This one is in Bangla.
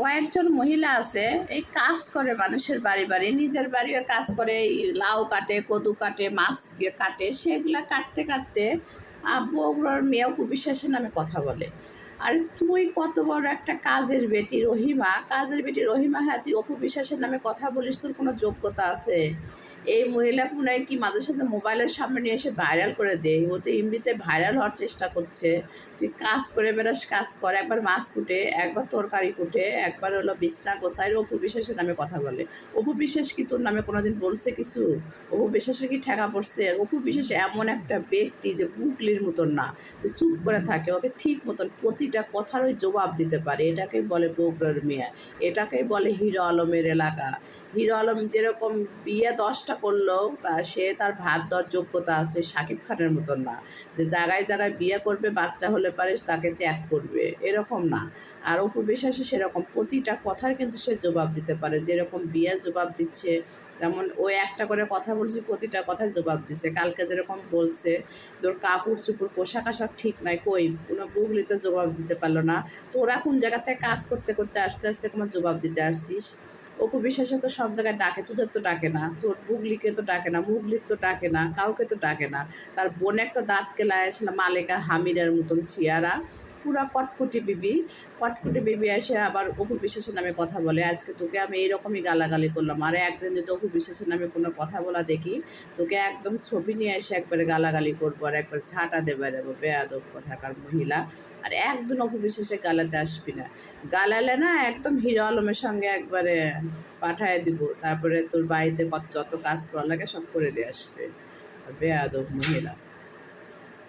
কয়েকজন মহিলা আছে, এই কাজ করে মানুষের বাড়ি বাড়ি, নিজের বাড়িও কাজ করে, এই লাউ কাটে, কদু কাটে, মাছ কাটে, সেগুলা কাটতে কাটতে বগুড়ার মেয়ে অপু বিশ্বাসের নামে কথা বলে। আর তুই কত বড় একটা কাজের বেটি রহিমা, হ্যাঁ তুই অপু বিশ্বাসের নামে কথা বলিস? তোর কোনো যোগ্যতা আছে? এই মহিলা মনে হয় কি মাঝে সাথে মোবাইলের সামনে নিয়ে এসে ভাইরাল করে দেয়। ও তো এমনিতে ভাইরাল হওয়ার চেষ্টা করছে। তুই কাজ করে বেড়াস, কাজ কর, একবার মাছ কুটে, একবার তরকারি কুটে, একবার হলো বিছনা গোছায়। অপু বিশ্বাসের নামে কথা বলে। অপু বিশ্বাস কি তোর নামে কোনোদিন বলছে কিছু? অপু বিশ্বাসের কি ঠেকা পড়ছে? অপু বিশ্বাস এমন একটা ব্যক্তি যে বুকলির মতন না, যে চুপ করে থাকে, ওকে ঠিক মতন প্রতিটা কথারই জবাব দিতে পারে। এটাকেই বলে বগুড়ার মিয়া, এটাকেই বলে হিরো আলমের এলাকা। হিরো আলম যেরকম বিয়ে 10টা করলো, সে তার ভাত দেওয়ার যোগ্যতা আছে, শাকিব খানের মতন না যে জায়গায় জায়গায় বিয়ে করবে, বাচ্চা হলে পারে তাকে ত্যাগ করবে, এরকম না। আর অপু বিশ্বাসে সেরকম প্রতিটা কথার কিন্তু সে জবাব দিতে পারে, যেরকম বিয়ের জবাব দিচ্ছে, যেমন ওই একটা করে কথা বলছি, প্রতিটা কথায় জবাব দিচ্ছে। কালকে যেরকম বলছে যে ওর কাপড় চুপড় পোশাক আশাক ঠিক নাই, কই কোনো বুগলিতে জবাব দিতে পারলো না। তো ওরা কোন জায়গা থেকে কাজ করতে করতে আস্তে আস্তে কোনো জবাব দিতে আসছিস? অপু বিশ্বাসে তো সব জায়গায় ডাকে, তোদের তো ডাকে না, তোর বুগলিকে তো ডাকে না, মুগলির তো ডাকে না, কাউকে তো ডাকে না। তার বোনের তো দাঁত কেলায় আসলে মালেকা হামিরের মতন চেয়ারা, পুরা কটকুটি বিবি এসে আবার অপু বিশ্বাসের নামে কথা বলে। আজকে তোকে আমি এইরকমই গালাগালি করলাম, আর একদিন যদি অপু বিশ্বাসের নামে কোনো কথা বলা দেখি, তোকে একদম ছবি নিয়ে এসে একবারে গালাগালি করবো, আর একবার ঝাঁটা দেবে দেবো, বেয়াদব কথাকার মহিলা। আর একদিন অপু বিশ্বাসে গালাতে আসবি না, গালালে না একদম হিরো আলমের সঙ্গে একবারে পাঠায় দিব, তারপরে তোর বাড়িতে যত কাজ করা লাগে সব করে দিয়ে আসবে। বেয়াদব মহিলা।